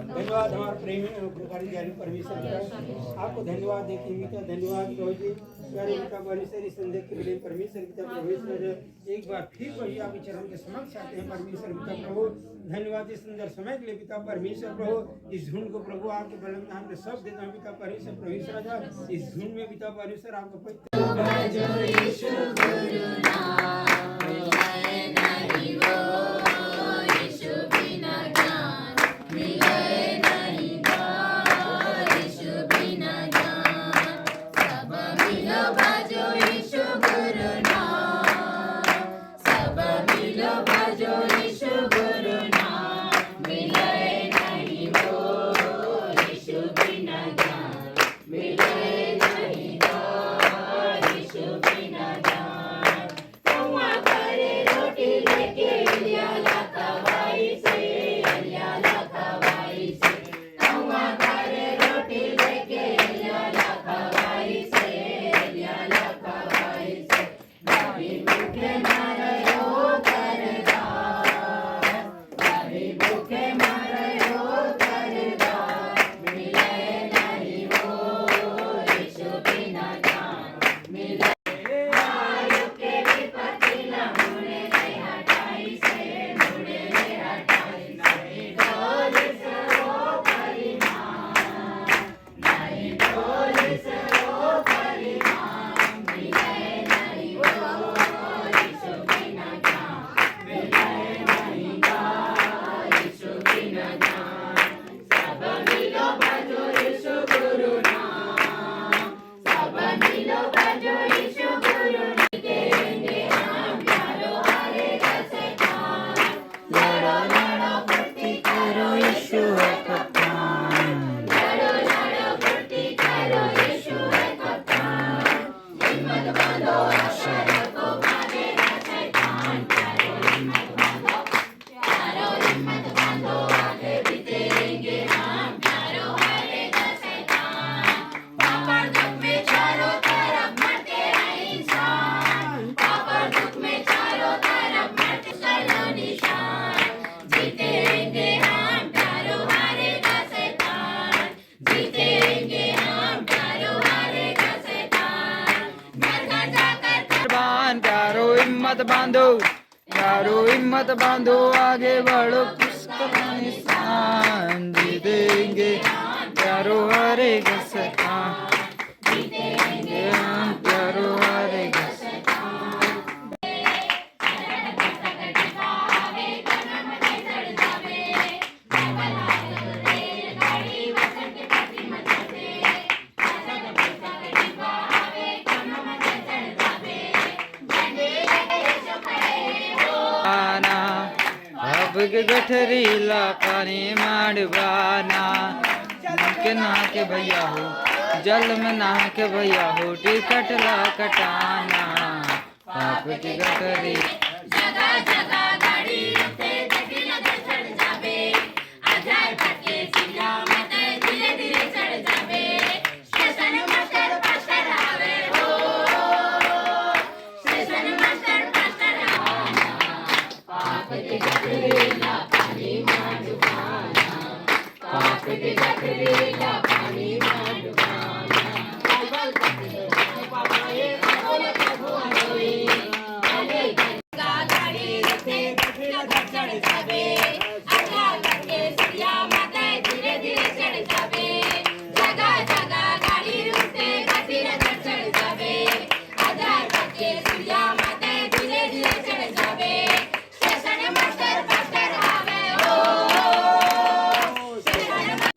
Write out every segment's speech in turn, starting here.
धन्यवाद हमारे प्रेमी उपकारी जारी परमेश्वर का, आपको धन्यवाद देते हैं। धन्यवाद प्रभु जी, प्यारे पिता परमेश्वर, इस संदेश के लिए परमेश्वर पिता परमेश्वर एक बार फिर वही आपके चरण के समक्ष आते हैं परमेश्वर पिता प्रभु। धन्यवाद इस सुंदर समय के लिए पिता परमेश्वर प्रभु। इस धुन को प्रभु आपके बल में हमने सब देते हैं पिता परमेश्वर परमेश्वर राजा। इस धुन में पिता परमेश्वर आपको हिम्मत बांधो यारो, हिम्मत बांधो, आगे बढ़ो, पुष्कर निशान जीतेंगे यारो, हारेगा शैतान, जीतेंगे हम यारो, हारेगा के गठरीला पानी माड़वाना, के नहा के भैया हो, जल में नहा के भैया हो, टिकट ला कटाना, बाप की गठरी जगह जगह गाड़ी रुके, दक्षिण चढ़ जावे, आजाद करके सिया मत धीरे धीरे चढ़ जावे, स्टेशन मास्टर पास्टर आवे हो, स्टेशन मास्टर पास्टर आना, पाप की गठरीला पानी माड़वाना, पाप की गठरीला पानी माड़वाना, बाइबल पढ़े पापा ये बोले प्रभु होई, गाड़ी रुके, चढ़ जावे, आजाद करके सिया मत धीरे धीरे चढ़ जावे, जगह जगह गाड़ी रुके, चढ़ जावे, आजाद करके सिया मत धीरे धीरे चढ़ जावे, स्टेशन मास्टर पास्टर आवे हो,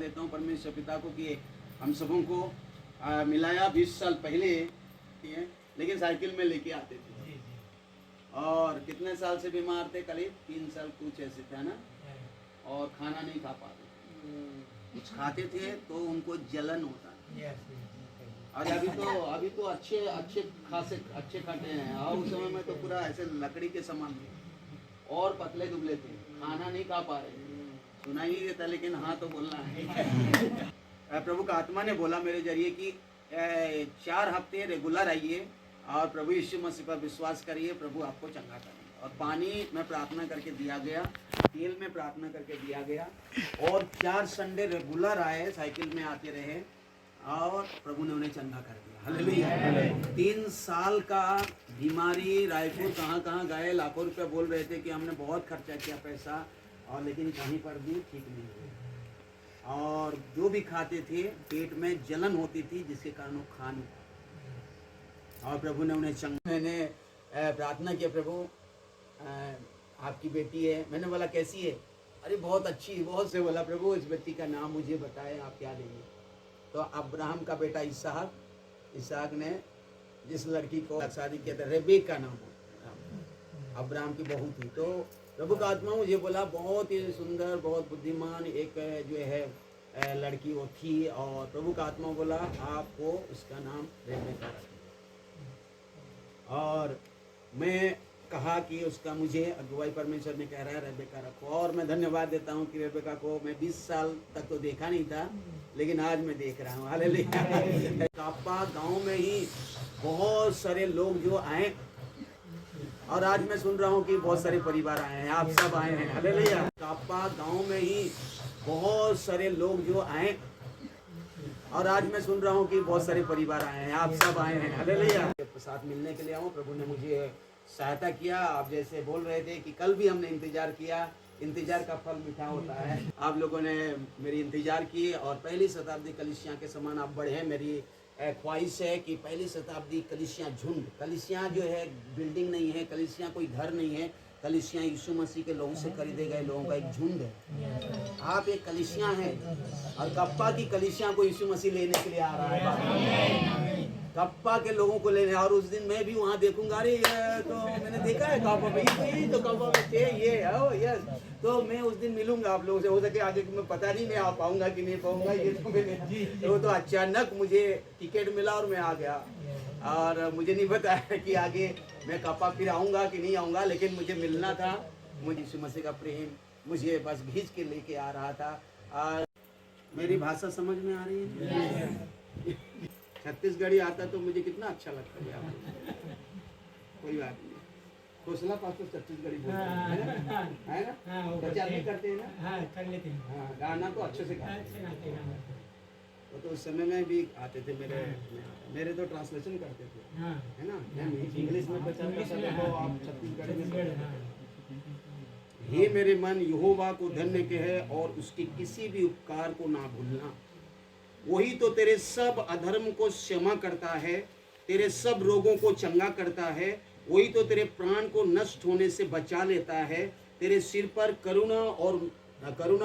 देता हूँ परमेश्वर पिता को कि हम सबों को मिलाया 20 साल पहले, लेकिन साइकिल में लेके आते थे और कितने साल से बीमार थे, करीब 3 साल कुछ ऐसे थे ना, और खाना नहीं खा पाते, कुछ खाते थे तो उनको जलन होता है। और अभी तो अच्छे खाते हैं, और उस समय में तो पूरा ऐसे लकड़ी के समान थे और पतले दुबले थे, खाना नहीं खा पा रहे, सुना ही देता, लेकिन हाँ तो बोलना है। प्रभु का आत्मा ने बोला मेरे जरिए कि 4 हफ्ते रेगुलर आइए और प्रभु यीशु मसीह पर विश्वास करिए, प्रभु आपको चंगा करेंगे। और पानी में प्रार्थना करके दिया गया तेल में प्रार्थना करके दिया गया और 4 संडे रेगुलर आए, साइकिल में आते रहे और प्रभु ने उन्हें चंगा कर दिया। हालेलुया। 3 साल का बीमारी, रायपुर कहाँ गए, लाखों रुपए बोल रहे थे कि हमने बहुत खर्चा किया पैसा, और लेकिन कहीं पर भी ठीक नहीं हुआ। और जो भी खाते थे पेट में जलन होती थी, जिसके कारण वो खा नहीं पाते। और प्रभु ने उन्हें चंगा। मैंने प्रार्थना किया, प्रभु आपकी बेटी है। मैंने बोला कैसी है? अरे बहुत अच्छी, बहुत से बोला प्रभु इस बेटी का नाम मुझे बताएं, आप क्या देंगे? तो अब्राहम का बेटा इसहाक ने जिस लड़की को शादी किया था, रेबेका नाम हो, अब्राहम की बहू थी। तो प्रभु का आत्मा मुझे बोला बहुत ही सुंदर, बहुत बुद्धिमान एक जो है लड़की वो थी, और प्रभु का आत्मा बोला आपको उसका नाम रेबेका रखना। और मैं कहा कि उसका मुझे अगुवाई परमेश्वर ने कह रहा है रेबेका रखो। और मैं धन्यवाद देता हूँ कि रेबेका को मैं 20 साल तक तो देखा नहीं था, लेकिन आज मैं देख रहा हूँ। हालेलुया। कापा गांव में ही बहुत सारे लोग जो आए, और आज मैं सुन रहा हूँ कि बहुत सारे परिवार आए हैं, आप सब आए हैं। हालेलुया। कापा गांव में ही बहुत सारे लोग जो आए, और आज मैं सुन रहा हूँ कि बहुत सारे परिवार आए हैं, आप सब आए हैं। हालेलुया। साथ मिलने के लिए आऊँ, प्रभु ने मुझे सहायता किया। आप जैसे बोल रहे थे कि कल भी हमने इंतजार किया, इंतजार का फल मीठा होता है। आप लोगों ने मेरी इंतजार की, और पहली शताब्दी कलीसिया के समान आप बढ़े। मेरी ख्वाहिश है कि पहली शताब्दी कलीसिया झुंड, कलीसिया जो है बिल्डिंग नहीं है, कलीसिया कोई घर नहीं है, कलीसिया यीशु मसीह के लोगों से खरीदे गए लोगों का एक झुंड है। आप एक कलीसिया हैं, और कप्पा की कलीसिया को यीशु मसीह लेने के लिए आ रहा है, कप्पा के लोगों को लेने। और उस दिन मैं भी वहाँ देखूंगा, अरे ये तो मैंने देखा है कप्पा में, यही तो कप्पा में थे, ये हो यस। तो मैं उस दिन मिलूंगा आप लोगों से। हो सके आगे मैं पता नहीं मैं आ पाऊंगा कि नहीं पाऊंगा, ये तो मैंने वो तो अचानक मुझे टिकट मिला और मैं आ गया, और मुझे नहीं पता है कि आगे मैं कप्पा फिर आऊँगा कि नहीं आऊँगा, लेकिन मुझे मिलना था। मुझे यीशु मसीह का प्रेम मुझे बस खींच के लेके आ रहा था। और मेरी भाषा समझ में आ रही है? छत्तीसगढ़ी आता तो मुझे कितना अच्छा लगता है। कोई बात नहीं, खोसला पास तो छत्तीसगढ़ी बोलते हैं, है ना? प्रचार भी करते हैं ना? हाँ, कर लेते हैं। हाँ, गाना तो अच्छे से गाते हैं। वो तो उस समय में भी आते थे, मेरे तो ट्रांसलेशन करते थे, है ना? इंग्लिश में प्रचार करते थे तो आप छत्तीसगढ़ी में। हे मेरे मन यहोवा को धन्य कहे और उसके किसी भी उपकार को ना भूलना। वही तो तेरे सब अधर्म को क्षमा करता है, तेरे सब रोगों को चंगा करता है। वही तो तेरे प्राण को नष्ट होने से बचा लेता है, तेरे सिर पर करुणा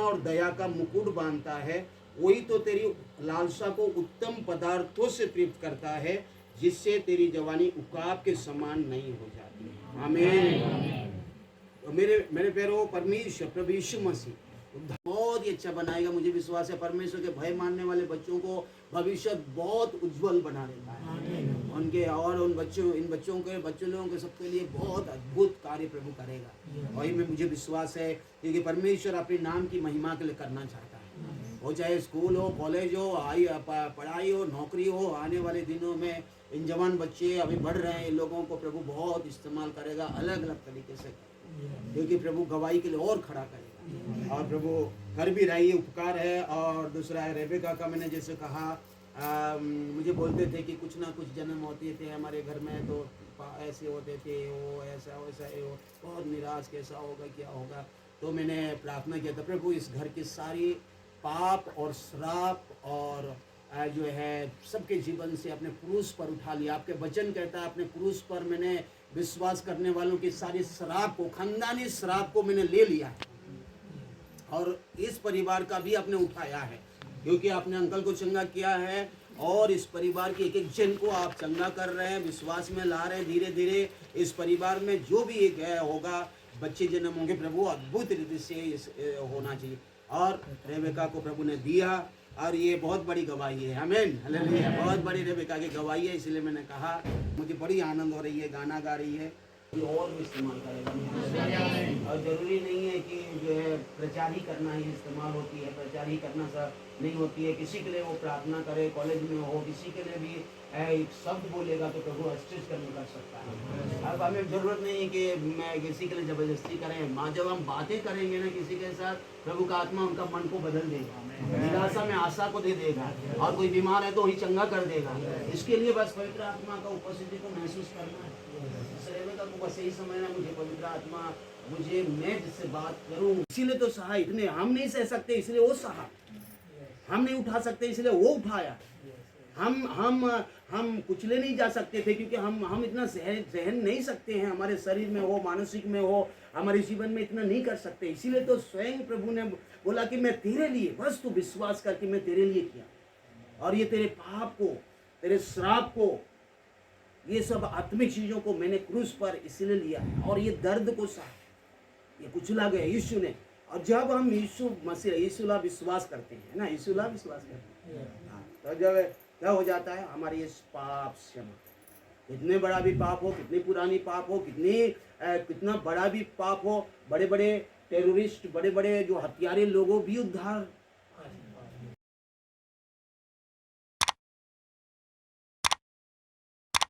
और दया का मुकुट बांधता है। वही तो तेरी लालसा को उत्तम पदार्थों से तृप्त करता है, जिससे तेरी जवानी उकाब के समान नहीं हो जाती। आमीन। तो मेरे प्यारो परमेश्वर प्रभु यीशु मसीह बहुत ही अच्छा बनाएगा। मुझे विश्वास है परमेश्वर के भय मानने वाले बच्चों को भविष्य बहुत उज्जवल बना देता है उनके, और इन बच्चों लोगों के सबके लिए बहुत अद्भुत कार्य प्रभु करेगा। वही में मुझे विश्वास है, क्योंकि परमेश्वर अपने नाम की महिमा के लिए करना चाहता है। वो चाहे स्कूल हो, कॉलेज हो, पढ़ाई हो, नौकरी हो, आने वाले दिनों में इन जवान बच्चे अभी बढ़ रहे हैं, इन लोगों को प्रभु बहुत इस्तेमाल करेगा, अलग अलग तरीके से, क्योंकि प्रभु गवाही के लिए और खड़ा करेगा। और प्रभु कर भी रही है, उपकार है। और दूसरा है रेबेका का, मैंने जैसे कहा, मुझे बोलते थे कि कुछ ना कुछ जन्म होते थे हमारे घर में, तो ऐसे होते थे, वो ऐसा वैसा, वो बहुत निराश, कैसा होगा क्या होगा। तो मैंने प्रार्थना किया था, प्रभु इस घर के सारी पाप और श्राप और जो है सबके जीवन से अपने क्रूस पर उठा लिया। आपके वचन कहता है अपने क्रूस पर मैंने विश्वास करने वालों की सारी श्राप को, खानदानी श्राप को मैंने ले लिया है, और इस परिवार का भी आपने उठाया है, क्योंकि आपने अंकल को चंगा किया है, और इस परिवार के एक एक जन को आप चंगा कर रहे हैं, विश्वास में ला रहे हैं। धीरे धीरे इस परिवार में जो भी एक होगा, बच्चे जन्म होंगे, प्रभु अद्भुत रीति से होना चाहिए। और रेबेका को प्रभु ने दिया, और ये बहुत बड़ी गवाही है। आमीन, हालेलुया। बहुत बड़ी रेबेका की गवाही है, इसलिए मैंने कहा मुझे बड़ी आनंद हो रही है, गाना गा रही है। और भी इस्तेमाल करेगा। और जरूरी नहीं है कि जो है प्रचार ही करना ही इस्तेमाल होती है, प्रचार ही करना सा नहीं होती है। किसी के लिए वो प्रार्थना करे, कॉलेज में हो, किसी के लिए भी एक शब्द बोलेगा तो प्रभु अस्तित्व करने कर सकता है। अब हमें जरूरत नहीं है कि मैं किसी के लिए जबरदस्ती करें। माँ जब हम बातें करेंगे ना किसी के साथ, प्रभु का आत्मा उनका मन को बदल देगा, निराशा में आशा को दे देगा, और कोई बीमार है तो वही चंगा कर देगा। इसके लिए बस पवित्र आत्मा का उपस्थिति को महसूस करना है। रेबेका को बस यही समझना, मुझे पवित्र आत्मा, मुझे मैं जिससे बात करूं, इसीलिए तो सहा। इतने हम नहीं सह सकते इसलिए वो सहा, हम नहीं उठा सकते इसलिए वो उठाया। हम कुचले नहीं जा सकते थे क्योंकि हम इतना सहन नहीं सकते हैं, हमारे शरीर में हो, मानसिक में हो, हमारे जीवन में इतना नहीं कर सकते। इसीलिए तो स्वयं प्रभु ने बोला कि मैं तेरे लिए, बस तू विश्वास करके मैं तेरे लिए किया, और ये तेरे पाप को, तेरे श्राप को, ये सब आत्मिक चीजों को मैंने क्रूस पर इसलिए लिया है, और ये दर्द को सहा, ये कुचला गया यीशु ने। और जब हम यीशु मसीह, यीशुला विश्वास करते हैं ना, यीशुला विश्वास करते हैं, तो जब क्या हो जाता है, हमारी ये पाप क्षमा, कितने बड़ा भी पाप हो, कितनी पुरानी पाप हो, कितना बड़ा भी पाप हो, बड़े बड़े टेररिस्ट, बड़े बड़े जो हत्यारे लोगों भी उद्धार